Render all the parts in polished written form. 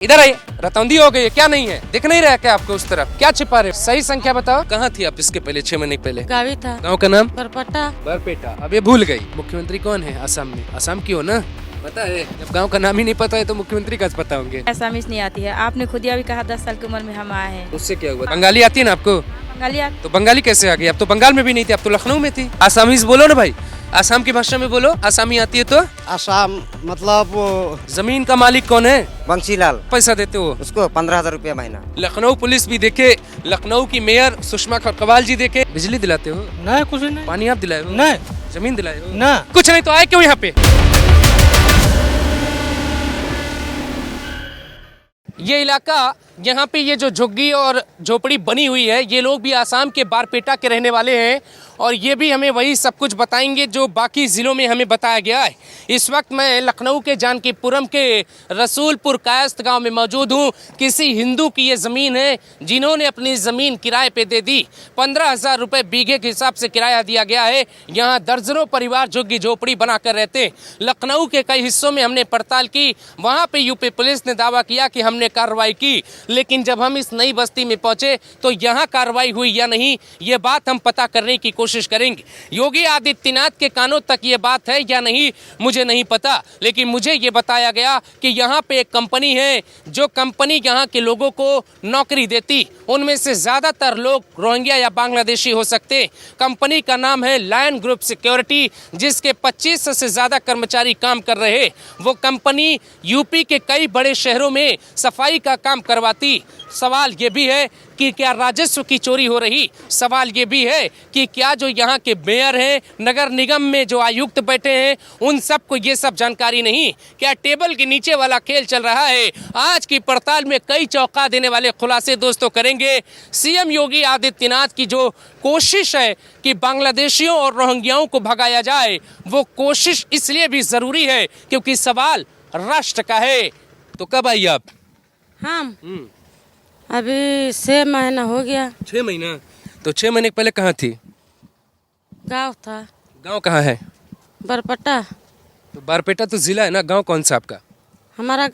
इधर आइए, रतौंधी हो गई है क्या? नहीं है, दिख नहीं रहा क्या आपको उस तरफ? क्या छिपा रहे? सही संख्या बताओ। कहाँ थी आप इसके पहले 6 महीने पहले? गावी था। गाँव का नाम? बरपट्टा। बरपेटा। अब ये भूल गई। मुख्यमंत्री कौन है असम में? असम की हो ना, पता है। जब गांव का नाम ही नहीं पता है तो मुख्यमंत्री का पता होंगे। आसामीज नहीं आती है, आपने खुद ही अभी कहा 10 साल की उम्र में हम आए हैं। उससे क्या हुआ? बंगाली आती है ना आपको? बंगाली तो बंगाली कैसे आ गई? अब तो बंगाल में भी नहीं थी, अब तो लखनऊ में थी। आसामीज बोलो ना भाई, आसाम की भाषा में बोलो। आसामी आती है तो? आसाम मतलब वो जमीन का मालिक कौन है? बंसीलाल, पैसा देते हो उसको 15,000 रुपया महीना। लखनऊ पुलिस भी देखे, लखनऊ की मेयर सुषमा खरकवाल जी देखे। बिजली दिलाते हो? नहीं, कुछ नहीं। पानी आप दिलाए हो? नहीं। जमीन दिलाए हो? ना। कुछ नहीं तो आए क्यों यहाँ पे? ये इलाका, यहाँ पे ये जो झुग्गी और झोपड़ी बनी हुई है, ये लोग भी आसाम के बारपेटा के रहने वाले हैं और ये भी हमें वही सब कुछ बताएंगे जो बाकी ज़िलों में हमें बताया गया है। इस वक्त मैं लखनऊ के जानकीपुरम के रसूलपुर कायस्थ गांव में मौजूद हूँ। किसी हिंदू की ये ज़मीन है जिन्होंने अपनी ज़मीन किराए पे दे दी। 15,000 रुपये बीघे के हिसाब से किराया दिया गया है। यहाँ दर्जनों परिवार झुग्गी झोपड़ी बनाकर रहते हैं। लखनऊ के कई हिस्सों में हमने पड़ताल की, वहाँ पर यूपी पुलिस ने दावा किया कि हमने कार्रवाई की, लेकिन जब हम इस नई बस्ती में पहुंचे तो यहाँ कार्रवाई हुई या नहीं, ये बात हम पता करने की कोशिश करेंगे। योगी आदित्यनाथ के कानों तक ये बात है या नहीं मुझे नहीं पता, लेकिन मुझे ये बताया गया कि यहाँ पे एक कंपनी है जो कंपनी यहाँ के लोगों को नौकरी देती। उनमें से ज़्यादातर लोग रोहिंग्या या बांग्लादेशी हो सकते। कंपनी का नाम है लायन ग्रुप सिक्योरिटी, जिसके 25 से ज़्यादा कर्मचारी काम कर रहे। वो कंपनी यूपी के कई बड़े शहरों में सफाई का काम करवाती। सवाल ये भी है कि क्या राजस्व की चोरी हो रही? सवाल ये भी है कि क्या जो यहाँ के मेयर हैं, नगर निगम में जो आयुक्त बैठे हैं, उन सबको ये सब जानकारी नहीं? क्या टेबल के नीचे वाला खेल चल रहा है? आज की पड़ताल में कई चौंका देने वाले खुलासे दोस्तों करेंगे। सीएम योगी आदित्यनाथ की जो कोशिश है कि बांग्लादेशियों और रोहिंग्याओं को भगाया जाए, वो कोशिश इसलिए भी ज़रूरी है क्योंकि सवाल राष्ट्र का है। तो कब आई आप? हम अभी 6 महीना हो गया। 6 महीना? तो 6 महीने पहले कहाँ थी? गांव था। गांव कहाँ है? बरपट्टा। तो बारपेटा तो जिला है ना, गांव कौन सा आपका? हमारा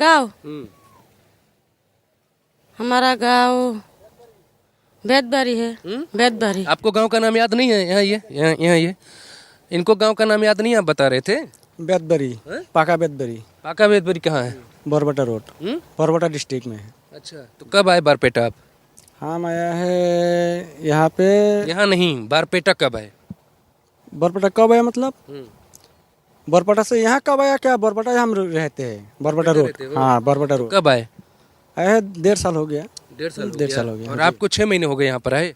गांव बेदबारी है। बेदबारी। आपको गांव का नाम याद नहीं है? यहाँ ये इनको गांव का नाम याद नहीं, आप बता रहे थे। बेदबरी, पाका बेदबरी। पाका बेदबरी कहाँ है? बरबटा रोड, बरबटा डिस्ट्रिक्ट में है। अच्छा, तो कब आए बारपेटा आप? हम आया है यहाँ पे। यहाँ नहीं, बारपेटा कब आए? बरपटा कब आया मतलब? बरपटा से यहाँ कब आया क्या? बरपटा हम रहते हैं, बरबटा रोड। हाँ, बरबटा रोड। कब आए? आया है 1.5 साल हो गया। 1.5 साल हो गया। और आपको 6 महीने हो गए यहाँ पर आए?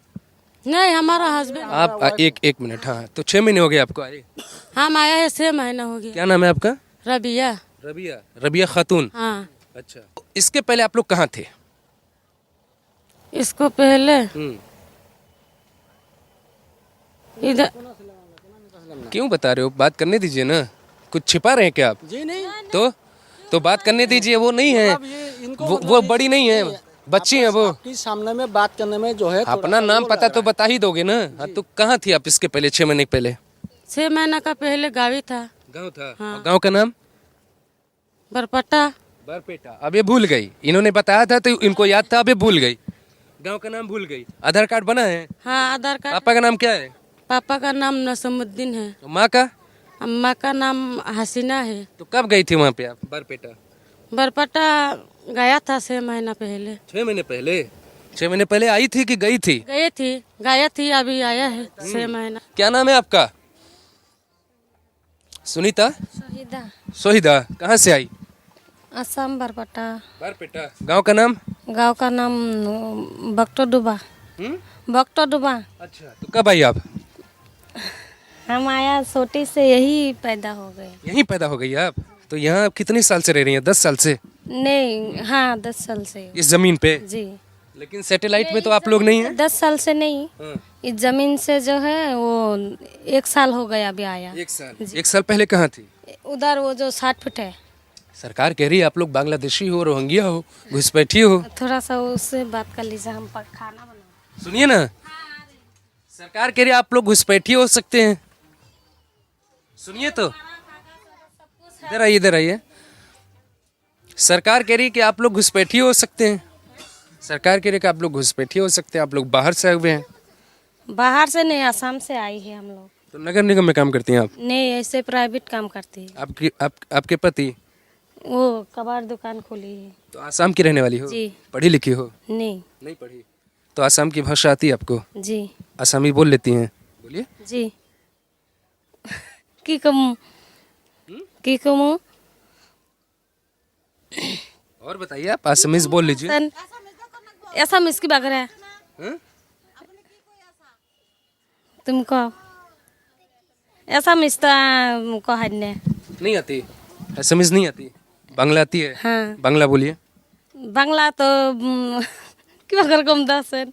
नहीं, हमारा हस्बैंड। आप एक मिनट। हाँ, तो 6 महीने हो गए आपको आए? हम आया है 6 महीना हो गया। क्या नाम है आपका? रबिया। रबिया खातून। हाँ। अच्छा, इसके पहले आप लोग कहाँ थे? इसको पहले इधर। क्यों बता रहे हो? बात करने दीजिए ना, कुछ छिपा रहे हैं क्या आप? जी नहीं। तो बात करने दीजिए। वो नहीं है, वो बड़ी नहीं है, बच्ची है वो। आपके सामने में बात करने में जो है अपना नाम पता तो बता ही दोगे ना। हाँ, तो कहाँ थी आप इसके पहले 6 महीने पहले? 6 महीना का पहले गावी था। गाँव था। हाँ। गाँव का नाम? बरपट्टा। बारपेटा। अब ये भूल गई, इन्होंने बताया था तो इनको याद था, अब ये भूल गई। गांव का नाम भूल गई। आधार कार्ड बना है? हाँ, आधार कार्ड। पापा का नाम क्या है? पापा का नाम नसमुद्दीन है। माँ का? अम्मा का नाम हसीना है। तो कब गई थी वहाँ पे आप बारपेटा? बरपट्टा गया था 6 महीना पहले। 6 महीने पहले? 6 महीने पहले आई थी कि गई थी? गया थी, अभी आया है 6 महीना। क्या नाम है आपका? सुनीता? सोहिदा। कहाँ से आई? असम बरपट्टा। बारपेटा। गांव का नाम? गांव का नाम बक्टोडुबा। बक्टोडुबा। अच्छा, तो कब आई आप? हम आया छोटी से यही पैदा हो गए। यहीं पैदा हो गई आप? तो यहाँ आप कितने साल से रह रही हैं? 10 साल से? नहीं, हाँ 10 साल से। इस जमीन पे? जी। लेकिन सैटेलाइट में तो आप लोग नहीं हैं? 10 साल से नहीं। इस जमीन से जो है वो 1 साल हो गया अभी आया। 1 साल? 1 साल पहले कहाँ थी? उधर वो जो 60 फुट है। सरकार कह रही है आप लोग बांग्लादेशी हो, रोहिंग्या हो, घुसपैठी हो। थोड़ा सा उससे बात कर लीजिए, हम पर खाना बना। सुनिए ना, सरकार कह रही है आप लोग घुसपैठी हो सकते हैं। सुनिए तो, इधर आइए। सरकार कह रही है कि आप लोग घुसपैठी हो सकते हैं, सरकार कह रही है कि आप लोग घुसपैठी हो सकते हैं, आप लोग बाहर से आए हुए हैं। बाहर से नहीं, आसाम से आई है हम लोग। तो नगर निगम में काम करती हैं आप? नहीं, ऐसे प्राइवेट काम करती है। आपके पति? वो कबाड़ दुकान खोली है। तो आसाम की रहने वाली हो? जी। पढ़ी लिखी हो? नहीं पढ़ी। तो आसाम की भाषा आती है आपको? जी। आसामी बोल लेती हैं? बोलिए। जी। की कमू और बताइए, आप आसामीज बोल लीजिए। ऐसा मिसकी बग रहा है तुमको, ऐसा मिस्ता को हटने नहीं आती? आसामीज नहीं आती? बांग्ला आती है? हाँ। बांग्ला बोलिए। बांग्ला तो क्यों अगर कम 10 है।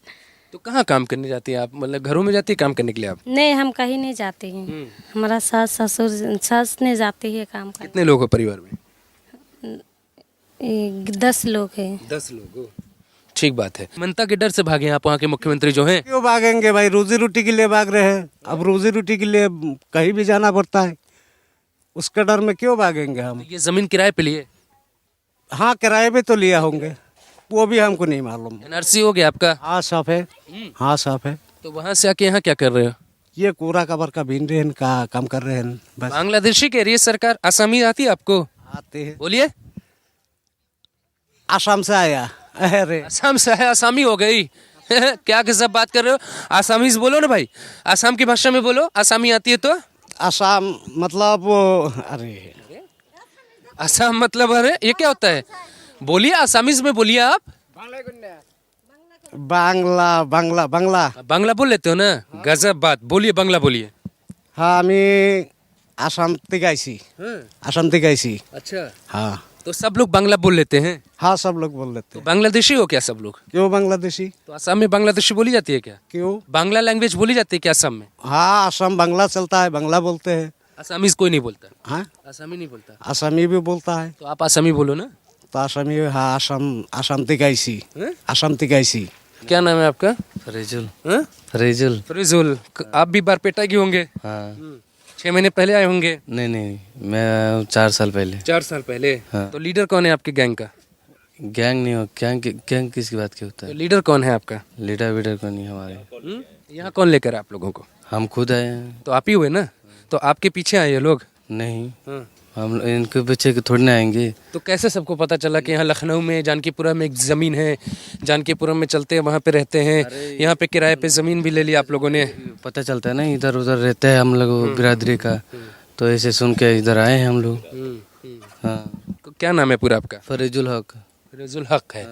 तो कहाँ काम करने जाती है आप, मतलब घरों में जाती है काम करने के लिए आप? नहीं, हम कहीं नहीं जाते हैं। हमारा सास ससुर सास ने जाती है काम करने। कितने लोग हो परिवार में? 10 लोग हैं। 10 लोग हो, ठीक बात है। ममता के डर से भागे आप वहाँ के मुख्यमंत्री जो हैं? क्यों भागेंगे भाई, रोजी रोटी के लिए भाग रहे हैं। अब रोजी रोटी के लिए कहीं भी जाना पड़ता है, उसके डर में क्यों भागेंगे हम। ये जमीन किराए पे लिए? हाँ, किराए पे तो लिया होंगे, वो भी हमको नहीं मालूम। एनआरसी हो गया आपका? हाँ साफ है, हाँ साफ है। तो वहाँ से आके यहाँ क्या कर रहे हो? ये कूड़ा कबर का बीन रहे हैं, का काम कर रहे हैं बस। बांग्लादेशी कह रही है सरकार। आसामी आती है आपको? आते हैं, बोलिए। आसाम से आया। अरे आसाम से है, आसामी हो गई। क्या गजब बात कर रहे हो, आसामीज बोलो ना भाई, आसाम की भाषा में बोलो। आसामी आती है तो? आसाम मतलब अरे आसाम मतलब, अरे ये क्या होता है? बोलिए, आसामीज में बोलिए आप। बांग्ला बांग्ला बांग्ला बांग्ला बोल लेते हो ना? गजब बात, बोलिए बांग्ला बोलिए। हाँ, আমি आसाम থেকে আইছি। आसाम থেকে আইছি। अच्छा, हाँ तो सब लोग बांग्ला बोल लेते हैं? हाँ, सब लोग बोल लेते तो हैं। बांग्लादेशी हो क्या सब लोग? क्यों बांग्लादेशी? तो आसाम में बांग्लादेशी बोली जाती है क्या? क्यों? बांग्ला लैंग्वेज बोली जाती है क्या आसाम में? हाँ, आसाम बांग्ला चलता है, बांग्ला बोलते हैं। आसामीज कोई नहीं बोलता? हाँ, आसामी नहीं बोलता? आसामी भी बोलता है। तो आप आसामी बोलो ना। तो आसामी, हाँ, आसाम থেকে আইছি। हैं? आसाम থেকে आइसी। क्या नाम है आपका? फरीजुल। हैं? फरीजुल। फरीजुल। आप भी बारपेटा के होंगे? हाँ। 6 महीने पहले आए होंगे? नहीं, मैं 4 साल पहले। 4 साल पहले? हाँ। तो लीडर कौन है आपके गैंग का? गैंग नहीं हो, गैंग किसकी बात की होता तो है? लीडर कौन है आपका? लीडर वीडर को नहीं हमारे। यहाँ कौन लेकर आप लोगों को? हम खुद आए हैं। तो आप ही हुए ना? तो आपके पीछे आए ये लोग? नहीं, हाँ। हम इनके पीछे के थोड़ी ना आएंगे। तो कैसे सबको पता चला कि यहाँ लखनऊ में जानकीपुरा में एक ज़मीन है, जानकीपुरा में चलते हैं वहाँ पे रहते हैं, यहाँ पे किराए पे ज़मीन भी ले लिया आप लोगों ने? पता चलता है ना, इधर उधर रहते हैं हम लोग बिरादरी का, तो ऐसे सुन के इधर आए हैं हम लोग। हाँ। तो क्या नाम है पूरा आपका? फरीजुल हक। फरीजुल हक है।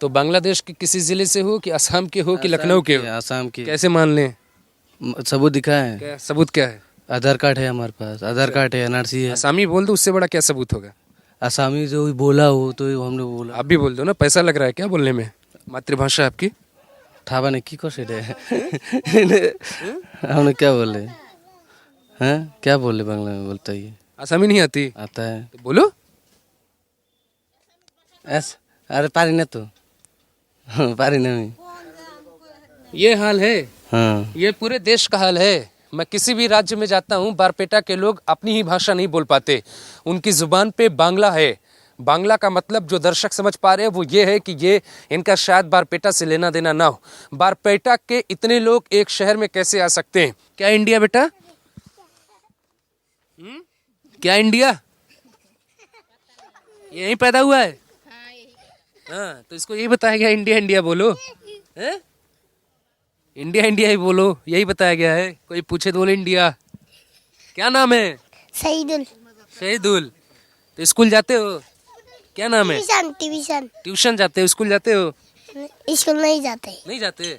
तो बांग्लादेश के किसी ज़िले से हो कि असम के हो कि लखनऊ के हो? आसाम की। कैसे मान लें? सबूत दिखा है, क्या सबूत क्या है? आधार कार्ड है हमारे पास, आधार कार्ड है, एनआरसी है। आसामी बोल दो, उससे बड़ा क्या सबूत होगा? आसामी जो बोला हो तो हम लोग बोला। आप भी बोल दो ना, पैसा लग रहा है क्या बोलने में? मातृभाषा आपकी? ठाबा ने की कोशिश है। हमने क्या बोले हैं, क्या बोले बांग्ला में बोलता है? आसामी नहीं आती? आता है तो बोलो। अरे पारी ना तो पारी नहीं। ये हाल है, हाँ, ये पूरे देश का हाल है। मैं किसी भी राज्य में जाता हूँ, बारपेटा के लोग अपनी ही भाषा नहीं बोल पाते, उनकी जुबान पे बांग्ला है। बांग्ला का मतलब जो दर्शक समझ पा रहे हैं वो ये है कि ये इनका शायद बारपेटा से लेना देना ना हो। बारपेटा के इतने लोग एक शहर में कैसे आ सकते हैं? क्या इंडिया बेटा? क्या इंडिया यहीं पैदा हुआ है? हाँ, तो इसको यही बताया गया इंडिया इंडिया बोलो है? इंडिया इंडिया ही बोलो, यही बताया गया है। कोई पूछे तो बोले इंडिया। क्या नाम है? सईदुल। शहीदुल। तो स्कूल जाते हो? क्या नाम है? ट्यूशन। ट्यूशन जाते हो? स्कूल जाते हो? स्कूल नहीं जाते। नहीं जाते,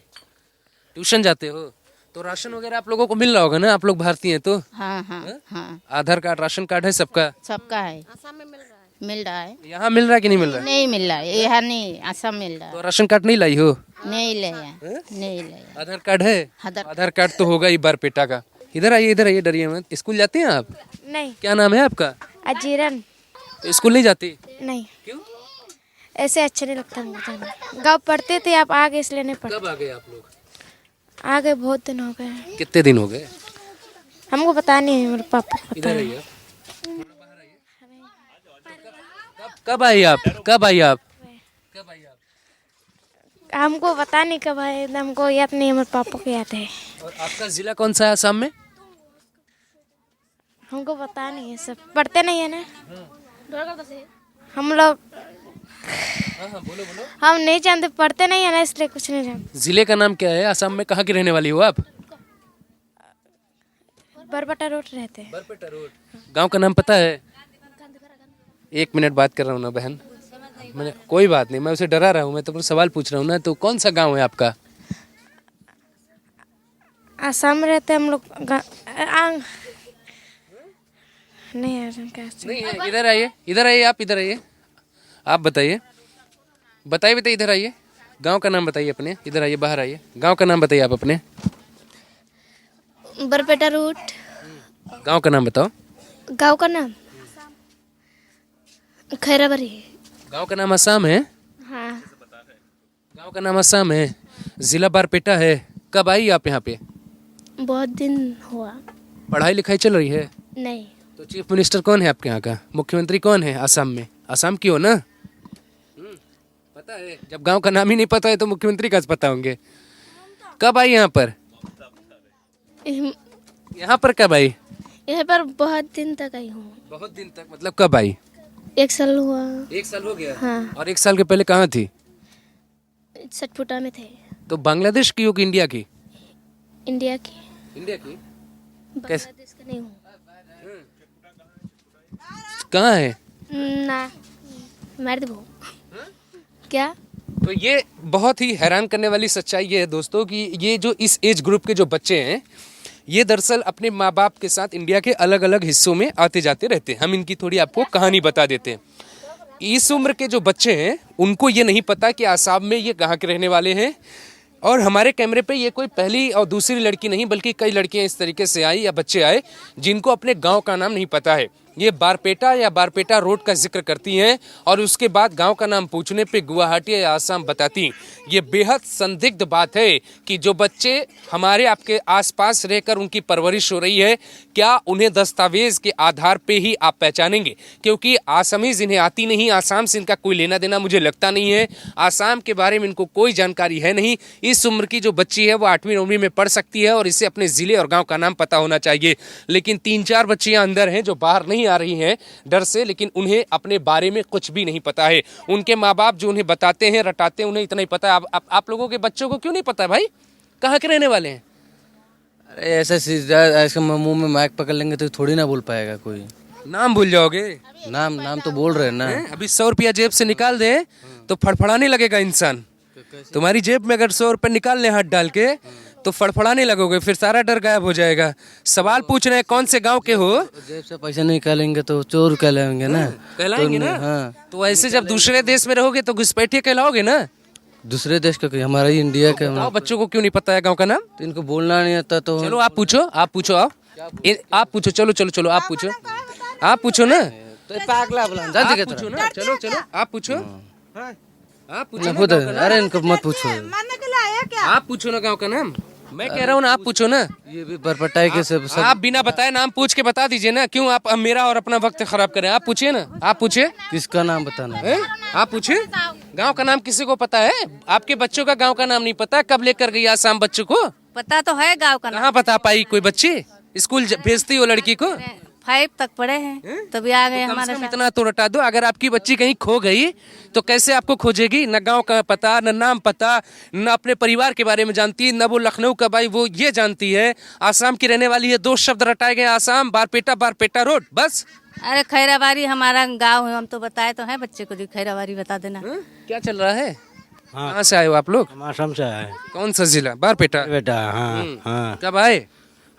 ट्यूशन जाते हो। तो राशन वगैरह आप लोगों को मिल रहा होगा ना, आप लोग भारतीय हैं तो? हाँ हाँ हाँ, आधार कार्ड राशन कार्ड है सबका? सबका है। मिल रहा है। यहाँ मिल रहा है कि नहीं मिल रहा है? नहीं मिल रहा है, यहाँ नहीं, असम मिल रहा तो राशन कार्ड नहीं लाई हो? है। नहीं ले नहीं ले। आधार कार्ड है? आधार कार्ड तो होगा ही बारपेटा का। इधर आइए, डरिए मत। स्कूल जाते हैं आप? नहीं। क्या नाम है आपका? अजीरन। तो स्कूल नहीं जाती? नहीं। क्यों? ऐसे अच्छा नहीं लगता मुझे जाना। गाँव पढ़ते थे, आप आगे इसलिए नहीं पढ़ते। कब आ गए आप लोग? आगे बहुत दिन हो गए। कितने दिन हो गए? हमको पता नहीं है, मेरे पापा को पता इधर है। आइए। कब आई आप? कब आई आप? हमको पता नहीं कब है, हमको याद नहीं, हमारे पापा को याद है। और आपका जिला कौन सा है असम में? हमको पता नहीं है, सब पढ़ते नहीं है ना हम लोग। बोलो बोलो। हम नहीं जानते, पढ़ते नहीं है ना, इसलिए कुछ नहीं जानते। जिले का नाम क्या है? असम में कहाँ की रहने वाली हो आप? बरबटा रोड रहते हैं। बरपेटा रोड। गांव का नाम पता है? 1 मिनट बात कर रहा हूँ ना बहन, मैंने कोई बात नहीं, मैं उसे डरा रहा हूँ, मैं तो सवाल पूछ रहा हूँ ना। तो कौन सा गांव है आपका? आसाम रहते हैं हम लोग। नहीं यार, क्या नहीं है, इधर आइए, इधर आइए, आप इधर आइए, आप बताइए, बताइए बताइए, इधर आइए, गांव का नाम बताइए अपने, इधर आइए, बाहर आइए, गांव का नाम बताइए आप अपने। बरपेटा रूट। गांव का नाम बताओ। गांव का नाम खैराबारी। गांव का नाम असम है? हाँ। गांव का नाम असम है, जिला बारपेटा है। कब आई आप यहाँ पे? बहुत दिन हुआ। पढ़ाई लिखाई चल रही है? नहीं। तो चीफ मिनिस्टर कौन है आपके यहाँ का? मुख्यमंत्री कौन है असम में? असम की हो ना? पता है? जब गांव का नाम ही नहीं पता है तो मुख्यमंत्री का पता होंगे। कब आई यहाँ पर? यहाँ पर कब आई? यहाँ पर बहुत दिन तक आई हूँ। बहुत दिन तक मतलब कब आई? 1 साल हुआ। 1 साल हो गया? हाँ। और 1 साल के पहले कहाँ थी? सतपुटा में थे। तो बांग्लादेश की हो कि इंडिया की? इंडिया की। इंडिया की। बांग्लादेश का नहीं हूँ। कहाँ है? ना मार दो। क्या? तो ये बहुत ही हैरान करने वाली सच्चाई ये है दोस्तों कि ये जो इस एज ग्रुप के जो बच्चे हैं, ये दरअसल अपने माँ बाप के साथ इंडिया के अलग अलग हिस्सों में आते जाते रहते हैं। हम इनकी थोड़ी आपको कहानी बता देते हैं। इस उम्र के जो बच्चे हैं उनको ये नहीं पता कि आसाम में ये कहाँ के रहने वाले हैं। और हमारे कैमरे पे ये कोई पहली और दूसरी लड़की नहीं बल्कि कई लड़कियां इस तरीके से आई या बच्चे आए जिनको अपने गांव का नाम नहीं पता है। ये बारपेटा या बारपेटा रोड का जिक्र करती हैं और उसके बाद गांव का नाम पूछने पे गुवाहाटी या आसाम बताती। ये बेहद संदिग्ध बात है कि जो बच्चे हमारे आपके आसपास रहकर उनकी परवरिश हो रही है, क्या उन्हें दस्तावेज के आधार पे ही आप पहचानेंगे? क्योंकि आसामीज इन्हें आती नहीं, आसाम से इनका कोई लेना देना मुझे लगता नहीं है, आसाम के बारे में इनको कोई जानकारी है नहीं। इस उम्र की जो बच्ची है वो 8वीं 9वीं में पढ़ सकती है और इसे अपने जिले और गाँव का नाम पता होना चाहिए। लेकिन 3-4 बच्चियाँ अंदर हैं जो बाहर नहीं आ रही हैं डर से, लेकिन उन्हें अपने बारे में कुछ भी नहीं पता है। उनके माँ बाप जो उन्हें बताते हैं, रटाते हैं, उन्हें इतना ही पता है। आप लोगों के बच्चों को क्यों नहीं पता भाई कहाँ के रहने वाले हैं? अरे ऐसा सीधा ऐसा मुंह में माइक पकड़ लेंगे तो थोड़ी ना बोल पाएगा कोई। नाम भूल जाओगे? नाम तो बोल रहे हैं ना। अभी 100 रुपया जेब से निकाल दे तो फड़फड़ाने लगेगा इंसान। तुम्हारी जेब में अगर 100 रुपये निकाल ले हाथ डाल के तो फड़फड़ाने लगोगे, फिर सारा डर गायब हो जाएगा। सवाल पूछ रहे हैं कौन से गांव के हो? जेब से पैसा नहीं निकालेंगे तो चोर कहलाएंगे ना। कहलाएंगे ना? हाँ। तो ऐसे जब दूसरे देश में रहोगे तो घुसपैठिए कहलाओगे ना। दूसरे देश का हमारा ही इंडिया का। बताओ बच्चों को क्यों नहीं पता है गांव का नाम? तो इनको बोलना नहीं आता तो चलो आप पूछो, आप पूछो, आप पूछो, चलो चलो चलो आप पूछो, आप पूछो ना, तो पागला बोला आप पूछो ना, चलो चलो आप पूछो, आप पूछो ना खुद। गाँव का नाम। अरे इनको मत पूछो, आप पूछो ना गाँव का नाम। मैं कह रहा हूँ ना आप पूछो ना। ये भी बरपटाई के सब आप बिना बताए नाम पूछ के बता दीजिए ना, क्यों आप मेरा और अपना वक्त खराब करें? आप पूछिए ना, आप पूछिए। किसका नाम बताना है? आप पूछिए। गांव का नाम किसी को पता है? आपके बच्चों का गांव का नाम नहीं पता? कब लेकर गई आसाम बच्चों को? पता तो है गांव का नाम। कहाँ पता पाई? कोई बच्ची स्कूल भेजती हो लड़की को? 5 तक पढ़े हैं तभी आ गए हमारे साथ। इतना तो रटा दो। अगर आपकी बच्ची कहीं खो गई तो कैसे आपको खोजेगी? न गांव का पता, न नाम पता, न अपने परिवार के बारे में जानती, न वो लखनऊ कब आई वो ये जानती है। आसाम की रहने वाली है। 2 शब्द रटाए गए, आसाम, बारपेटा, बारपेटा रोड, बस। अरे खैराबारी हमारा गांव है, हम तो बताए तो हैं बच्चे को, खैराबारी बता देना। क्या चल रहा है? कहाँ से आए हो आप लोग? हम असम से आए। कौन सा जिला? बारपेटा बेटा हाँ हाँ। कब आए?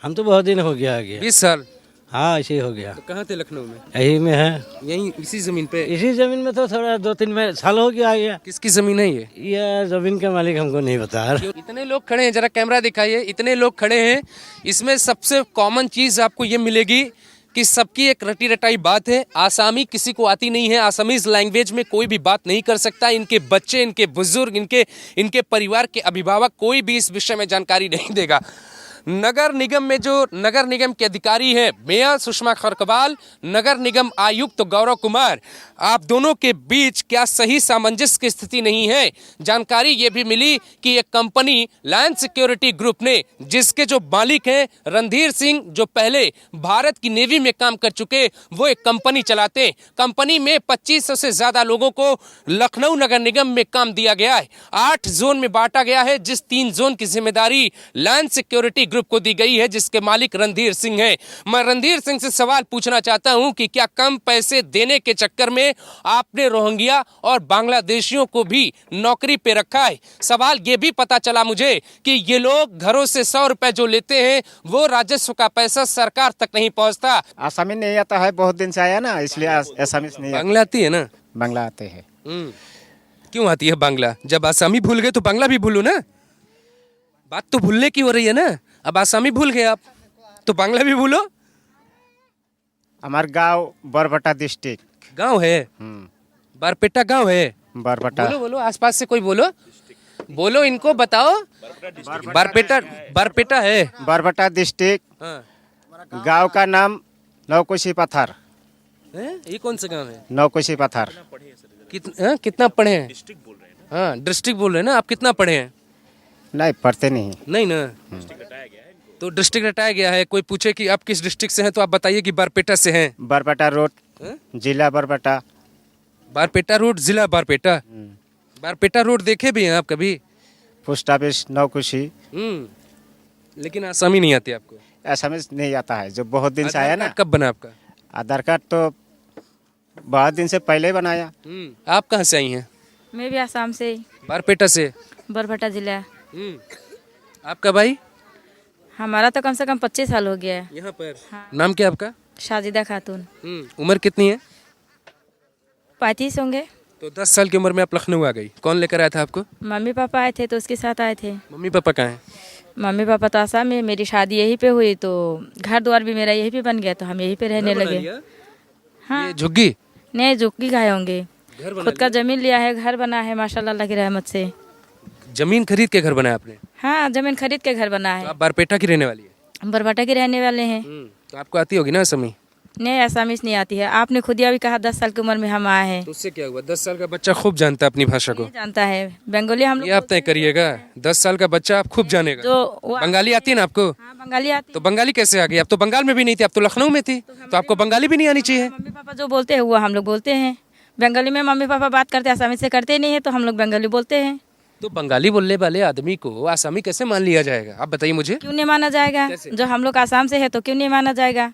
हम तो बहुत दिन हो गया आ गया। 20 साल। हाँ ऐसे ही हो गया। तो कहाँ थे? लखनऊ में? यही में है। यहीं इसी जमीन पे? इसी जमीन में तो थोड़ा 2-3 साल हो गया आ गया। किसकी जमीन है ये? ये जमीन का मालिक हमको नहीं बता। इतने लोग खड़े हैं, जरा कैमरा दिखाइए, इतने लोग खड़े हैं। इसमें सबसे कॉमन चीज आपको ये मिलेगी कि सबकी एक रटी रटाई बात है। आसामी किसी को आती नहीं है, आसामीज लैंग्वेज में कोई भी बात नहीं कर सकता। इनके बच्चे, इनके बुजुर्ग, इनके परिवार के अभिभावक कोई भी इस विषय में जानकारी नहीं देगा। नगर निगम में जो नगर निगम के अधिकारी हैं मेयर सुषमा खरकवाल, नगर निगम आयुक्त गौरव कुमार, आप दोनों के बीच क्या सही सामंजस्य की स्थिति नहीं है। जानकारी ये भी मिली कि एक कंपनी लायन सिक्योरिटी ग्रुप ने, जिसके जो मालिक हैं रणधीर सिंह, जो पहले भारत की नेवी में काम कर चुके, वो एक कंपनी चलाते। कंपनी में 2500 से ज्यादा लोगों को लखनऊ नगर निगम में काम दिया गया है। 8 जोन में बांटा गया है, जिस 3 जोन की जिम्मेदारी लायन सिक्योरिटी ग्रुप को दी गई है, जिसके मालिक रणधीर सिंह हैं। मैं रणधीर सिंह से सवाल पूछना चाहता हूं कि क्या कम पैसे देने के चक्कर में आपने रोहिंग्या और बांग्लादेशियों को भी नौकरी पे रखा है। सवाल ये भी पता चला मुझे कि ये लोग घरों से 100 रुपए जो लेते हैं वो राजस्व का पैसा सरकार तक नहीं पहुंचता। आसामी नहीं आता है, बहुत दिन से आया ना, इसलिए आसामी नहीं बांग्ला आती है ना? बांग्ला आते हैं। क्यों आती है बांग्ला? जब आसामी भूल गए तो बांग्ला भी भूलो ना। बात तो भूलने की हो रही है ना। अब आसामी भूल गए आप तो बांग्ला भी भूलो। हमारा गांव बरबटा डिस्ट्रिक्ट गांव है, बारपेटा गांव है। बरबटा बोलो बोलो, आसपास से कोई बोलो, बोलो, इनको बताओ। बारपेटा, बारपेटा है, बरबटा डिस्ट्रिक्ट। हाँ। गांव का नाम नौकुशी पत्थर। ये कौन सा गांव है? नौकुशी पत्थर। कितना पढ़े हैं? हाँ, डिस्ट्रिक्ट बोल रहे हैं ना आप। कितना पढ़े हैं? नहीं, पढ़ते नहीं ना। तो डिस्ट्रिक्ट हटाया गया है। कोई पूछे कि आप किस डिस्ट्रिक्ट से हैं तो आप बताइए कि बारपेटा से हैं। बरबटा रोड, जिला बरबटा। बारपेटा रोड, जिला बारपेटा। बारपेटा रोड देखे भी हैं आप कभी? पोस्ट ऑफिस नौकुशी। लेकिन आसामी नहीं आती आपको? आसामी नहीं आता है, जो बहुत दिन से आया ना। कब बना आपका आधार कार्ड? तो बहुत दिन से पहले ही बनाया। आप कहाँ से आई हैं? मैं भी आसाम से, बारपेटा से, बरभट्टा जिला। आपका भाई? हमारा तो कम से कम 25 साल हो गया है यहाँ पर। हाँ। नाम क्या आपका? शाजिदा खातून। उम्र कितनी है? 35 होंगे। तो 10 साल की उम्र में आप लखनऊ आ गई। कौन लेकर आया था आपको? मम्मी पापा आए थे तो उसके साथ आए थे। मम्मी पापा कहाँ हैं? मम्मी पापा तो आसाम में, मेरी शादी यहीं पे हुई तो घर द्वार भी मेरा यहीं पे बन गया तो हम यहीं पे रहने लगे। हाँ। ये झुग्गी? नहीं, झुग्गी खाए होंगे। घर बना खुद का जमीन लिया है, घर बना है माशाल्लाह अल्लाह की रहमत से। जमीन खरीद के घर बनाया आपने? हाँ, जमीन खरीद के घर बना तो है। आप बारपेटा की रहने वाली है? हम बरभट्टा के रहने वाले हैं। तो आपको आती होगी ना असमी? नहीं, आसामीज नहीं आती है। आपने खुद ही अभी कहा 10 साल की उम्र में हम आए हैं। तो उससे क्या हुआ? 10 साल का बच्चा खूब जानता है अपनी भाषा को। नहीं जानता है बंगाली हम लोग। ये आप तय करिएगा, 10 साल का बच्चा आप खूब जानेगा। जो बंगाली आती है ना आपको? हाँ, बंगाली आती। तो बंगाली कैसे आ गई? आप तो बंगाल में भी नहीं थी, आप तो लखनऊ में थी, तो आपको बंगाली भी नहीं आनी चाहिए। मम्मी पापा जो बोलते हैं वो हम लोग बोलते हैं। बंगाली में मम्मी पापा बात करते हैं, आसामी से करते नहीं है तो हम लोग बंगाली बोलते हैं। तो बंगाली बोलने वाले आदमी को आसामी कैसे मान लिया जाएगा? आप बताइए मुझे। क्यों नहीं माना जाएगा? जो हम लोग आसाम से है तो क्यों नहीं माना जाएगा?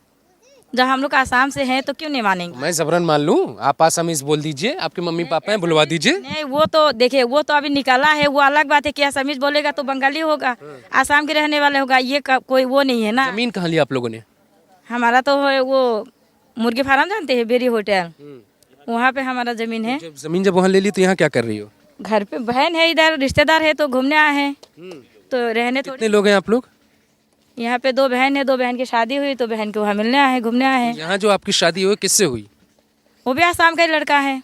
जब हम लोग आसाम से हैं तो क्यों नहीं मानेंगे? मैं जबरन मान लूं? आप आसामीज बोल दीजिए, आपके मम्मी पापा हैं, बुलवा दीजिए। नहीं, वो तो देखिए, वो तो अभी निकाला है, वो अलग बात है कि आसामीज बोलेगा तो बंगाली होगा, आसाम के रहने वाले होगा, ये कोई वो नहीं है ना। जमीन कहाँ लिया आप लोगों ने? हमारा तो है वो मुर्गी फार्म, जानते हैं, बेरी होटल, वहाँ पे हमारा जमीन है। जब वहाँ ले ली तो यहाँ क्या कर रही हो? घर पे बहन है, इधर रिश्तेदार है तो घूमने आए हैं, तो रहने कितने लोग हैं आप लोग? यहाँ पे 2 बहन है, 2 बहन की शादी हुई तो बहन को वहाँ मिलने आए हैं, घूमने आए हैं। यहाँ जो आपकी शादी हुई किससे हुई? वो भी आसाम का ही लड़का है।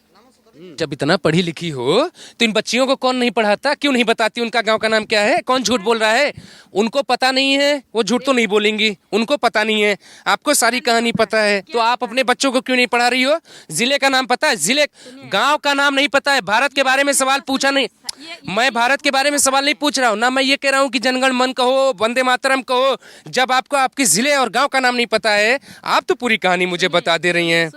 जब इतना पढ़ी लिखी हो तो इन बच्चियों को कौन नहीं पढ़ाता? क्यों नहीं बताती उनका गांव का नाम क्या है? कौन झूठ बोल रहा है? उनको पता नहीं है, वो झूठ तो नहीं बोलेंगी, उनको पता नहीं है। आपको सारी कहानी पता है, तो आप अपने बच्चों को क्यों नहीं पढ़ा रही हो? जिले का नाम पता है? जिले, गांव का नाम नहीं पता है? भारत के बारे में सवाल पूछा नहीं। मैं भारत के बारे में सवाल नहीं पूछ रहा हूँ ना, मैं ये कह रहा हूँ कि जनगण मन कहो, वंदे मातरम कहो। जब आपको आपके जिले और गांव का नाम नहीं पता है, आप तो पूरी कहानी मुझे बता दे रही हैं।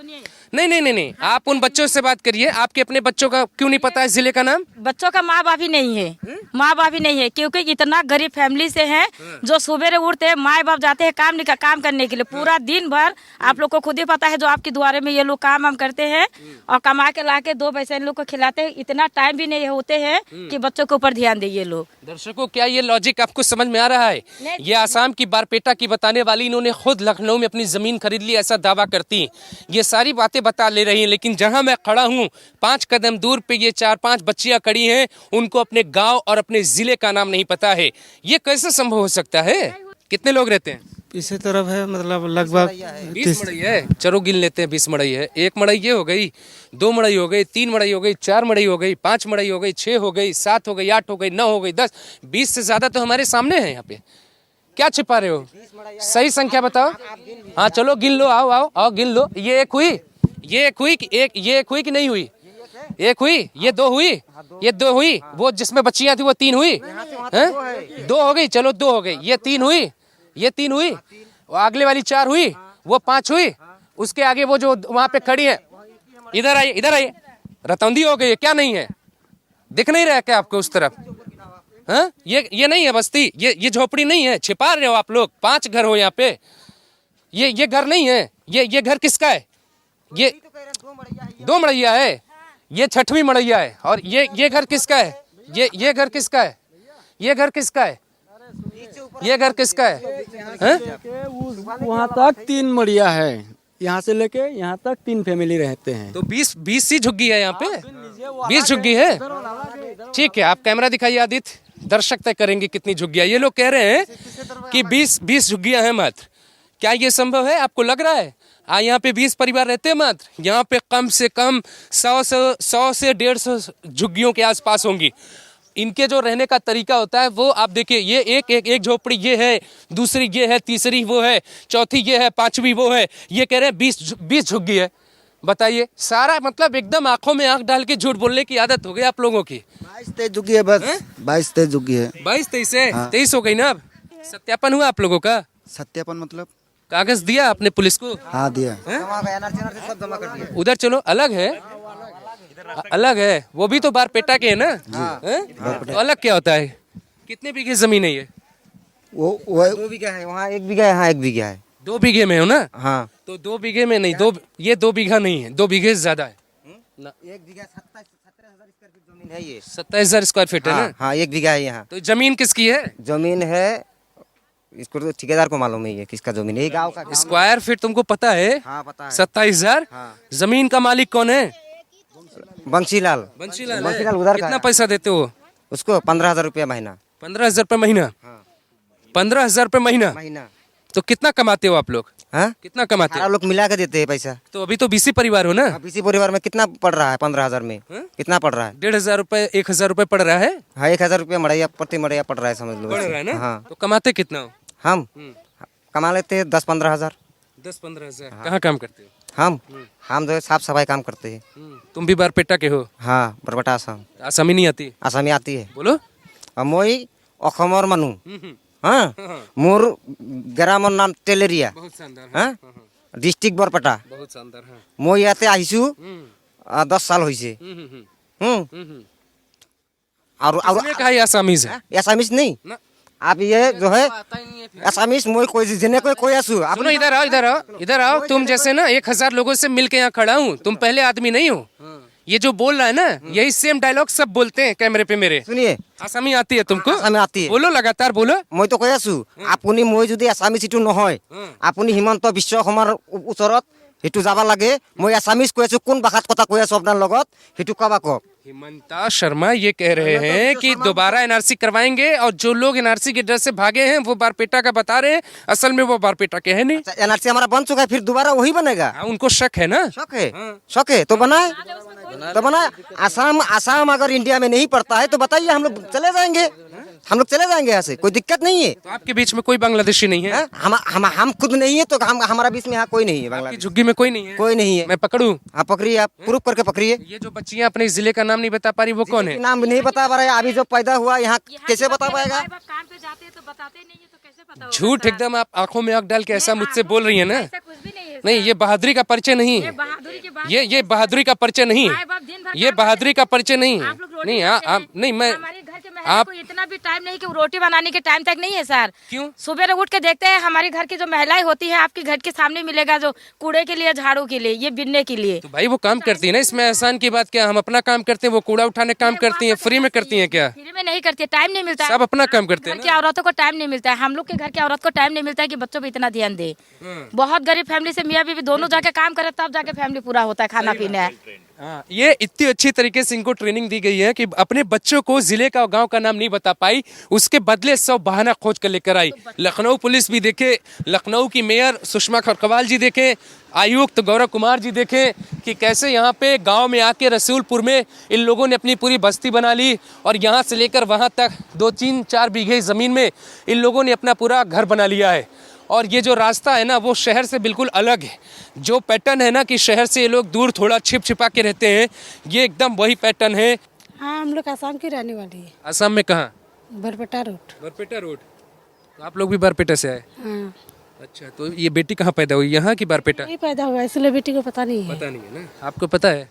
नहीं, आप उन बच्चों से बात करिए। आपके अपने बच्चों का क्यों नहीं पता है जिले का नाम? बच्चों का माँ बाप ही नहीं है, माँ बाप ही नहीं है, क्योंकि इतना गरीब फैमिली से हैं जो सुबह उठते हैं, माँ बाप जाते हैं काम करने के लिए, पूरा दिन भर। आप लोग को खुद ही पता है, जो आपके द्वारे में ये लोग काम वाम करते हैं और कमा के ला के 2 पैसे इन लोग को खिलाते हैं। इतना टाइम भी नहीं होते हैं कि बच्चों के ऊपर ध्यान दे ये लोग। दर्शकों, क्या ये लॉजिक आपको समझ में आ रहा है? ये आसाम की बारपेटा की बताने वाली, इन्होंने खुद लखनऊ में अपनी जमीन खरीद ली ऐसा दावा करती। ये सारी बातें बता ले रही हैं, लेकिन जहां मैं खड़ा हूं 5 कदम दूर पे ये 4-5 बच्चियां खड़ी हैं, उनको अपने गांव और अपने जिले का नाम नहीं पता है। ये कैसे संभव हो सकता है? कितने लोग रहते हैं? इसी तरफ है, मतलब लगभग 20 मड़ई है। चलो गिन लेते हैं, 20 मड़ई है। 1 मड़ई ये हो गई, 2 मड़ई हो गई, 3 मड़ई हो गई, 4 मड़ई हो गई, 5 मड़ई हो गई, 6 हो गई, 7 हो गई, 8 हो गई, 9 हो गई, 10, 20 से ज्यादा तो हमारे सामने है यहाँ पे। क्या छिपा रहे हो? सही संख्या बताओ। हाँ चलो गिन लो, आओ आओ आओ गिन लो। ये एक हुई, ये एक हुई कि एक, ये एक हुई कि नहीं हुई? एक हुई, ये दो हुई, ये दो हुई, वो जिसमें बच्चियां थी वो तीन हुई, हैं? दो हो गई, चलो दो हो गई। ये तीन हुई, ये तीन हुई, अगले वाली चार हुई, वो पांच हुई, उसके आगे वो जो वहां पे खड़ी है, इधर आइए इधर आइए, रतौंदी हो गई है क्या? नहीं है, दिख नहीं रहा क्या आपको उस तरफ? हाँ ये नहीं है बस्ती, ये झोपड़ी नहीं है, छिपा रहे हो आप लोग। 5 घर हो यहाँ पे, ये घर नहीं है। ये घर किसका है? ये 2 मड़ैया है, ये 6वीं मड़ैया है। और ये घर किसका है? ये घर किसका है? ये घर किसका है? ये घर किसका है? वहाँ तक 3 मड़िया है, यहाँ से लेके यहाँ तक 3 फैमिली रहते हैं। तो 20 सी झुग्गी है यहाँ पे, 20 झुग्गी है। ठीक है, आप कैमरा दिखाइए आदित्य, दर्शक तय करेंगे कितनी झुग्गियां। ये लोग कह रहे हैं कि 20 झुग्गियां हैं मात्र। क्या ये संभव है? आपको लग रहा है? यहाँ पे 20 परिवार रहते हैं मात्र। यहाँ पे कम से कम 100 से 150 झुग्गियों के आसपास होंगी। इनके जो रहने का तरीका होता है वो आप देखिए, ये एक झोपड़ी ये है, दूसरी ये है, तीसरी वो है, चौथी ये है, 5वीं वो है। ये कह रहे हैं 20 झुग्गी है। बताइए, सारा मतलब एकदम आंखों में आंख डाल के झूठ बोलने की आदत हो गई आप लोगों की। 22-23 झुग्गी है बस, 22-23 झुग्गी है। 22-23 है, 23 हो गई ना। अब सत्यापन हुआ आप लोगों का? सत्यापन मतलब कागज दिया आपने पुलिस को? हाँ दिया। सब जमा कर दिया। उधर चलो, अलग है, अलग है, वो भी तो बारपेटा के है ना। तो अलग क्या होता है? कितने बीघे जमीन है ये? वो 2 बीघा है, वहाँ 1 बीघा है, यहाँ 1 बीघा है। 2 बीघे में हो ना? हाँ तो 2 बीघे में नहीं, ये 2 बीघा नहीं है, 2 बीघे से ज्यादा है ना। 1 बीघा 17,000 स्क्वायर फीट जमीन है ये। 27,000 स्क्वायर फीट है ना? हाँ 1 बीघा है यहाँ। तो जमीन किसकी है? जमीन है, इसको तो ठेकेदार को मालूम है ये किसका जमीन है। ये गाँव का स्क्वायर फीट तुमको पता है? हाँ पता है। 27,000। हाँ। जमीन का मालिक कौन है? बंशीलाल। बंशीलाल उधर का कितना है। पैसा देते हो उसको 15,000 रुपया महीना। 15,000 रुपये महीना? हाँ। 15,000 रुपये महीना? महीना। तो कितना कमाते हो आप लोग? हाँ कितना कमाते सारा हो? लोग मिला के देते हैं पैसा। तो अभी तो बीसी परिवार हो ना? अब इसी परिवार में कितना पड़ रहा है? 15,000 में कितना पड़ रहा है? 1,500 रुपये 1,000 रुपये पड़ रहा है। हाँ 1,000 रुपया मड़ैया प्रति मड़ैया पड़ रहा है, समझ लो। पड़ रहा है ना? हाँ। तो कमाते कितना हो? हम कमा लेते हैं 10-15 हजार। 10-15 हजार। कहाँ काम करते हो? हम जो है साफ सफाई काम करते हैं। तुम भी बारपेटा के हो? हाँ बरबटा आसाम। आसामी नहीं आती? आसामी आती है। बोलो। मैं অসমৰ মানুহ। हाँ मोर ग्राমৰ नाम टेलेरिया। बहुत शानदार। हाँ डिस्ट्रिक्ट बरपेटा। बहुत शानदार। हाँ। मैं ইয়াতে আহিছো 10 साल হৈছে। और कहा ये आसामीज है? एसामिस नहीं, आप ये जो है एसामिस मैं कोई जिन्हें कोई आसू आप सुनो, इधर आओ इधर आओ इधर आओ। तुम जैसे ना 1,000 लोगों से मिल के यहाँ खड़ा हूँ, तुम पहले आदमी नहीं हो। ये जो बोल रहा है ना, यही सेम डायलॉग सब बोलते हैं कैमरे पे मेरे। सुनिए, आसामी आती है तुमको? आसामी आती है। बोलो लगातार बोलो। मैं तो কৈ আছো আপুনি মই যদি আসামিস ইটো নহয় আপুনি হিমন্ত বিশ্ব শৰ্মাৰ ওচৰত হেতু যাব লাগে। মই আসামিস কৈ আছো, কোন ভাষাত কথা কৈ আছো আপোনাৰ লগত হেতু কবা কক। हिमंता शर्मा ये कह रहे हैं कि दोबारा एनआरसी करवाएंगे, और जो लोग एनआरसी के डर से भागे हैं वो बारपेटा का बता रहे हैं, असल में वो बारपेटा के है नहीं। एनआरसी हमारा बन चुका है, फिर दोबारा वही बनेगा। उनको शक है ना? शक है तो बनाए, तो बनाए। आसाम अगर इंडिया में नहीं पड़ता है तो बताइए, हम लोग चले जाएंगे, हम लोग चले जाएंगे यहाँ से, कोई दिक्कत नहीं है। तो आपके बीच में कोई बांग्लादेशी नहीं है? हम खुद नहीं है तो हमारा बीच में यहाँ कोई नहीं है। बांग्लादेश झुग्गी में कोई नहीं है? कोई नहीं है। मैं पकड़ूं? हाँ पकड़िए, आप प्रूफ करके पकड़िए। ये जो बच्चियाँ अपने जिले का नाम नहीं बता पा रही वो कौन है? नाम नहीं बता पा रहा है। अभी जो पैदा हुआ यहाँ कैसे बता पाएगा? काम पे जाते हैं तो बताते नहीं है, तो कैसे पता होगा? झूठ एकदम आप आंखों में आंख डाल के ऐसा मुझसे बोल रही है ना। ऐसा कुछ भी नहीं है। नहीं, ये बहादुरी का परिचय नहीं है। बहादुरी की बात ये बहादुरी का परिचय नहीं है। ये बहादुरी का परिचय नहीं है। नहीं नहीं, मैं हमारे घर के महिला को इतना भी टाइम नहीं कि रोटी बनाने के टाइम तक नहीं है सर। क्यों? सुबह उठ के देखते हैं हमारे घर की जो महिलाएं होती है, आपके घर के सामने मिलेगा जो कूड़े के लिए, झाड़ू के लिए, ये बिनने के लिए। तो भाई वो काम करती है ना, इसमें एहसान की बात क्या? हम अपना काम करते हैं, वो कूड़ा उठाने काम करती हैं। फ्री में करती हैं क्या? फ्री में नहीं करती है, टाइम नहीं मिलता है। सब अपना काम करते हैं घर की औरतों को टाइम नहीं मिलता है। हम लोग के घर की औरत को टाइम नहीं मिलता है कि बच्चों पे इतना ध्यान दे। बहुत गरीब फैमिली से मियाँ बीवी दोनों जाके काम करे तब जाके फैमिली पूरा होता है, खाना पीना है। ये इतनी अच्छी तरीके से इनको ट्रेनिंग दी गई है कि अपने बच्चों को जिले का गांव का नाम नहीं बता पाई, उसके बदले 100 बहाना खोज कर लेकर आई। लखनऊ पुलिस भी देखे, लखनऊ की मेयर सुषमा खरकवाल जी देखे, आयुक्त गौरव कुमार जी देखें कि कैसे यहाँ पे गांव में आके रसूलपुर में इन लोगों ने अपनी पूरी बस्ती बना ली और यहाँ से लेकर वहाँ तक 2-3-4 बीघे ज़मीन में इन लोगों ने अपना पूरा घर बना लिया है। और ये जो रास्ता है ना वो शहर से बिल्कुल अलग है। जो पैटर्न है ना कि शहर से ये लोग दूर थोड़ा छिप छिपा के रहते हैं, ये एकदम वही पैटर्न है। हाँ, हम लोग आसाम की रहने वाली है। असम में कहाँ? बरपेटा रोड। बरपेटा रोड। तो आप लोग भी बरपेटा से आए? हाँ। अच्छा, तो ये बेटी कहाँ पैदा हुई, यहाँ की बरपेटा? नहीं पैदा हुआ, इसलिए बेटी को पता नहीं है। पता नहीं है ना, आपको पता है?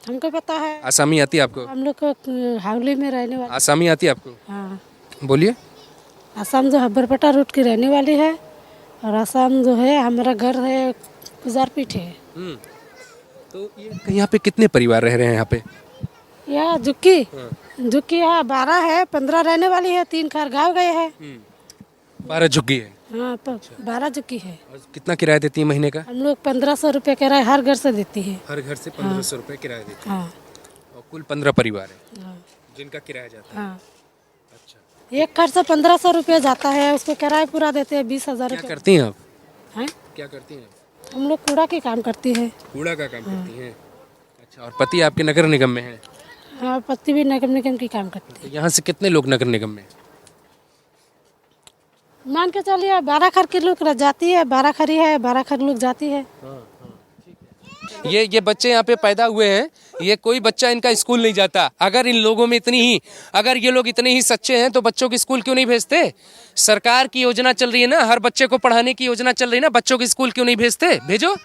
हमको पता है। आसामी आती है आपको? हम लोग को हावली में रहने वाले। आसामी आती है आपको? हाँ। बोलिए। आसाम जो है बरपेटा रोड की रहने वाली है और आसाम जो है हमारा घर है गुजारपीठ है। तो ये यहाँ पे कितने परिवार रह रहे हैं यहाँ पे? यहाँ झुक्की है 12 है, 15 रहने वाली है, 3 घर गाँव गए हैं। 12 झुग्गी है? हाँ, 12 झुक्की है। और कितना किराया देती है महीने का? हम लोग 1500 रुपये किराया हर घर से देती है। हर घर से 1500 रुपये किराया देती है। हाँ। और कुल 15 परिवार है हाँ। जिनका किराया जाता है। हाँ। अच्छा। एक घर से 1500 रुपये जाता है, उसको किराया पूरा देते हैं 20,000 रुपये। क्या करती हैं आप? हैं? क्या करती हैं? हम लोग कूड़ा की काम करती है। कूड़ा का काम करती हैं? अच्छा, और पति आपके नगर निगम में है? हाँ, पति भी नगर निगम की काम करती तो यहाँ से कितने लोग नगर निगम में? मान के चलिए 12 खर के लोग जाती है, 12 खरी है, 12 खर लोग जाती है। ये बच्चे यहाँ पे पैदा हुए हैं, ये कोई बच्चा इनका स्कूल नहीं जाता। अगर इन लोगों में अगर ये लोग इतने ही सच्चे हैं तो बच्चों के स्कूल क्यों नहीं भेजते? सरकार की योजना चल रही है ना, हर बच्चे को पढ़ाने की योजना चल रही है ना, बच्चों के स्कूल क्यों नहीं भेजते? भेजो।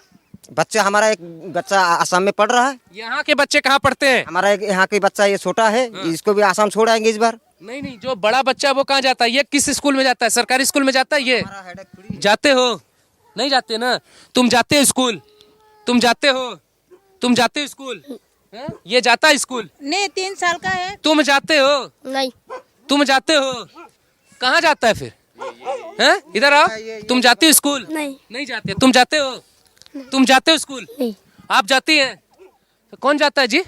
बच्चा हमारा एक बच्चा आसाम में पढ़ रहा है। यहाँ के बच्चे कहाँ पढ़ते हैं? हमारा एक यहाँ के बच्चा ये छोटा है, इसको भी आसाम छोड़ आएंगे इस बार। नहीं, जो बड़ा बच्चा वो कहाँ जाता है? ये किस स्कूल में जाता है? सरकारी स्कूल में जाता है? ये जाते हो? नहीं जाते ना। तुम जाते हो स्कूल? तुम जाते हो स्कूल? ये जाता है स्कूल? नहीं, 3 साल का है। तुम जाते हो? नहीं। तुम जाते हो? कहाँ जाता है फिर? हैं? इधर आओ। तुम जाते हो स्कूल? नहीं जाते। तुम जाते हो? तुम जाते हो स्कूल? नहीं। आप जाती हैं? तो कौन जाता है जी?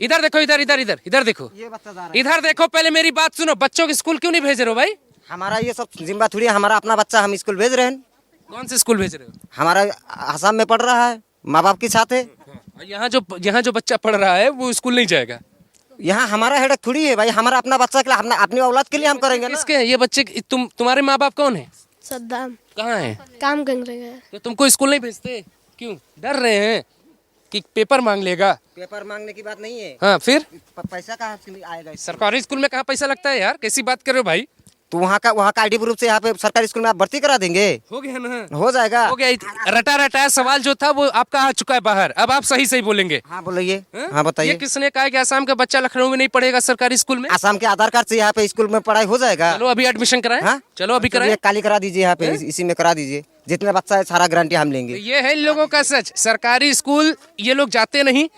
इधर देखो, इधर देखो, इधर देखो। पहले मेरी बात सुनो, बच्चों के स्कूल क्यों नहीं भेज रहे हो भाई? हमारा ये सब जिम्मा थोड़ी है, हमारा अपना बच्चा हम स्कूल भेज रहे हैं। कौन से स्कूल भेज रहे हो? हमारा आसाम में पढ़ रहा है, माँ बाप के साथ है। यहाँ जो बच्चा पढ़ रहा है वो स्कूल नहीं जाएगा? यहाँ हमारा हेडक थोड़ी है भाई, हमारा अपना बच्चा के लिए, अपनी औलाद के लिए हम करेंगे ना। किसके ये बच्चे? तुम्हारे माँ बाप कौन है? सद्दाम कहाँ है? काम कर रहे हैं। तो तुमको स्कूल नहीं भेजते क्यों? डर रहे हैं कि पेपर मांग लेगा? पेपर मांगने की बात नहीं है। हाँ, फिर पैसा कहाँ से आएगा? सरकारी स्कूल में कहाँ पैसा लगता है यार? कैसी बात कर रहे हो भाई? तो वहाँ का आईडी प्रूफ से यहाँ पे सरकारी स्कूल में आप भर्ती करा देंगे। हो गया ना? हो जाएगा। हो गया। रटा सवाल जो था वो आपका आ चुका है बाहर। अब आप सही बोलेंगे। हाँ बोलिए। हाँ बताइए। ये किसने कहा कि आसाम का बच्चा लखनऊ में नहीं पढ़ेगा सरकारी स्कूल में? आसाम के आधार कार्ड से यहाँ पे स्कूल में पढ़ाई हो जाएगा। चलो अभी एडमिशन कराएं। हाँ? चलो अभी कराएं। काली करा दीजिए यहाँ पे, इसी में करा दीजिए। जितने बच्चा है सारा गारंटी हम लेंगे। ये है इन लोगों का सच। सरकारी स्कूल ये लोग जाते नहीं,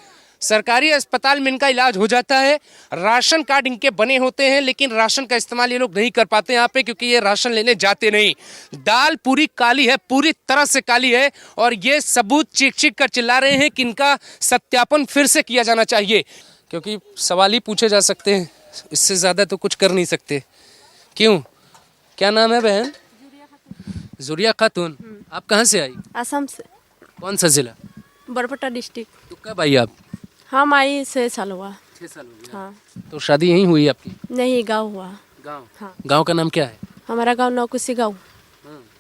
सरकारी अस्पताल में इनका इलाज हो जाता है। राशन कार्ड इनके बने होते हैं लेकिन राशन का इस्तेमाल ये लोग नहीं कर पाते यहाँ पे, क्योंकि ये राशन लेने जाते नहीं। दाल पूरी काली है, पूरी तरह से काली है, और ये सबूत चीख कर चिल्ला रहे हैं कि इनका सत्यापन फिर से किया जाना चाहिए, क्योंकि सवाल ही पूछे जा सकते हैं, इससे ज़्यादा तो कुछ कर नहीं सकते। क्यों? क्या नाम है बहन? जुरिया खातून। आप कहाँ से आई? आसाम से। कौन सा जिला? बरपेटा डिस्ट्रिक्ट। तो कब आई आप? हम आई 6 साल हुआ। 6 साल हो गया। हाँ। तो शादी यहीं हुई आपकी? नहीं, गाँव हुआ। गाँव? हाँ। गाँव का नाम क्या है? हमारा गाँव नौकुसी गाँव।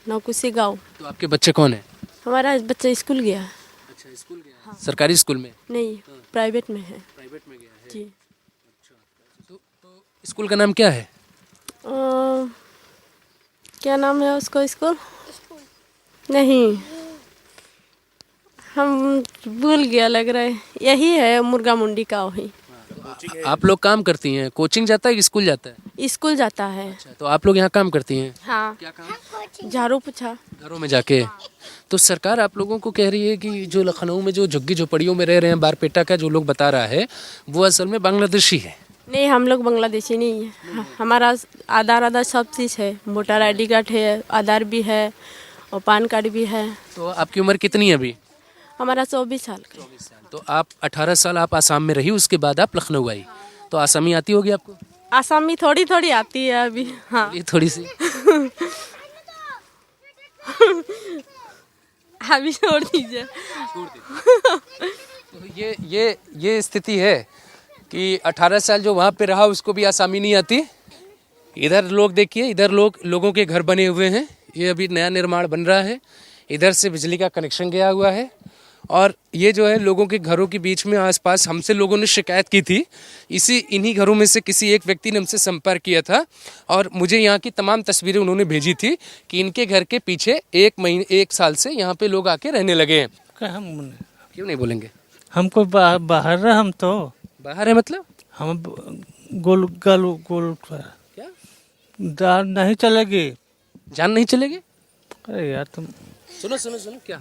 नौकुसी गाँव। तो आपके बच्चे कौन है? हमारा बच्चा स्कूल गया। अच्छा, स्कूल गया। हाँ। सरकारी स्कूल में? नहीं, प्राइवेट में है। प्राइवेट में गया है? जी। तो स्कूल का नाम क्या है? क्या नाम है उसको स्कूल? नहीं, हम भूल गया लग रहा है। यही है मुर्गा मुंडी का वही। आप लोग काम करती हैं? कोचिंग जाता है कि स्कूल जाता है? स्कूल जाता है। अच्छा, तो आप लोग यहाँ काम करती हैं? हाँ। क्या काम? झाड़ू पोछा। घरों में जाके? तो सरकार आप लोगों को कह रही है कि जो लखनऊ में जो झुग्गी झोपड़ियों में रह रहे हैं, बारपेटा का जो लोग बता रहा है, वो असल में बांग्लादेशी है। नहीं, हम लोग बांग्लादेशी नहीं है। हमारा आधार सब चीज़ है। वोटर ID कार्ड है, आधार भी है और पान कार्ड भी है। तो आपकी उम्र कितनी है अभी? हमारा 24 साल का। 24 साल। तो आप 18 साल आप आसाम में रही, उसके बाद आप लखनऊ आई, तो आसामी आती होगी आपको? आसामी थोड़ी आती है अभी। हाँ, ये थोड़ी सी। अभी छोड़ दीजिए। तो ये स्थिति है कि 18 साल जो वहाँ पे रहा उसको भी आसामी नहीं आती। इधर लोग देखिए, इधर लोगों के घर बने हुए हैं, ये अभी नया निर्माण बन रहा है। इधर से बिजली का कनेक्शन गया हुआ है और ये जो है लोगों के घरों के बीच में आसपास हमसे लोगों ने शिकायत की थी। इन्हीं घरों में से किसी एक व्यक्ति ने हमसे संपर्क किया था और मुझे यहाँ की तमाम तस्वीरें उन्होंने भेजी थी कि इनके घर के पीछे 1 साल से यहाँ पे लोग आके रहने लगे हैं। क्यों नहीं बोलेंगे? हमको बाहर है, हम तो बाहर है मतलब हम गोल क्या नहीं चलेगी, जान नहीं चलेगी। अरे यार तुम सुनो क्या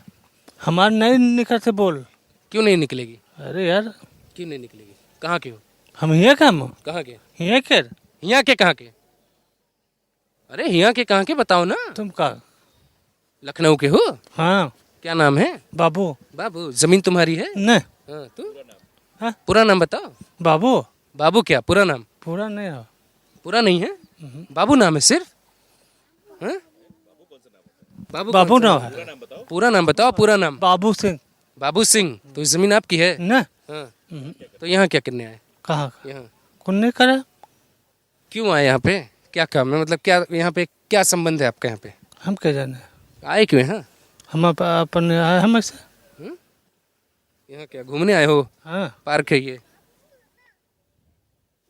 हमारे नहीं निकल से बोल। क्यों नहीं निकलेगी? अरे यार क्यों नहीं निकलेगी? कहाँ के हो? हम यहाँ के, हम कहाँ के? यहाँ के कहाँ के? अरे यहाँ के कहाँ के बताओ ना। तुम कहाँ? लखनऊ के हो? हाँ। क्या नाम है? बाबू। बाबू। जमीन तुम्हारी है? नहीं। हाँ, तू? हाँ? पूरा नाम बताओ। बाबू। बाबू क्या पूरा नाम? पूरा नहीं है। पूरा नहीं है? बाबू नाम है सिर्फ? हाँ? बाबू नाम है। पूरा नाम बताओ। पूरा नाम? बाबू सिंह। बाबू सिंह। तो जमीन आपकी है? नहीं। हाँ। तो यहाँ क्या करने आए? कहाँ? यहाँ कौन नहीं करा? क्यों आए यहाँ पे? क्या काम है? मतलब क्या यहाँ पे क्या संबंध है आपका? यहाँ पे हम क्या जाने आए क्यों? हाँ, हम अपन आए हम ऐसे। यहाँ क्या घूमने आए हो? हाँ। पार्क है ये।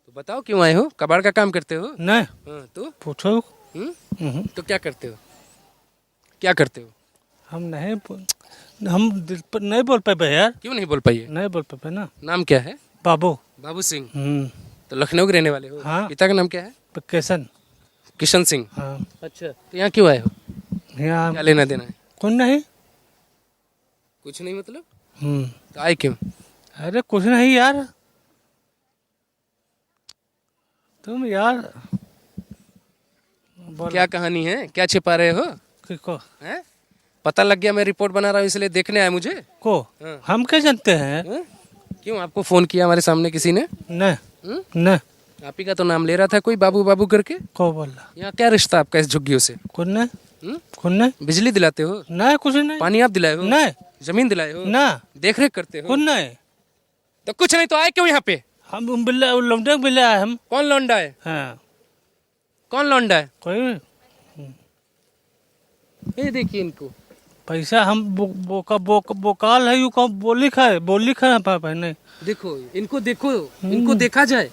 तो बताओ क्यों आए हो? कबाड़ का काम करते हो? नहीं। हाँ, तो पूछो। तो क्या करते हो? क्या करते हो? हम दिल पर नहीं बोल पाए यार। क्यों नहीं बोल पाइए? नहीं बोल पाए ना। नाम क्या है? बाबू। बाबू सिंह। तो लखनऊ के रहने वाले हो? हाँ। पिता का नाम क्या है? किशन सिंह। हाँ। अच्छा, तो यहाँ क्यों आए हो? यहाँ क्या लेना देना है? कौन नहीं। कुछ नहीं मतलब? तो आए क्यों? अरे कुछ नहीं यार, तुम यार क्या कहानी है? क्या छिपा रहे हो? किसको? हैं? पता लग गया मैं रिपोर्ट बना रहा हूँ इसलिए देखने आए मुझे को? हाँ। हम क्या जानते हैं? क्यों आपको फोन किया हमारे सामने किसी ने? नहीं। आप ही का तो नाम ले रहा था कोई बाबू बाबू करके। को बोला? यहाँ क्या रिश्ता आपका इस झुग्गियों से? कौन नहीं। बिजली दिलाते हो? नहीं कुछ नहीं। पानी आप दिलाए हो? नहीं। जमीन दिलाए हो? ना। देख रेख करते हो? कौन नहीं। तो कुछ नहीं तो आए क्यों यहाँ पे? हम लौंडे बिल्ला है हम। कौन लौंडा है? हाँ। कौन लौंडा है? कोई ये देखिए इनको पैसा हम बोकाल है यू बोली खाए नहीं। देखो इनको देखो, इनको देखा जाए।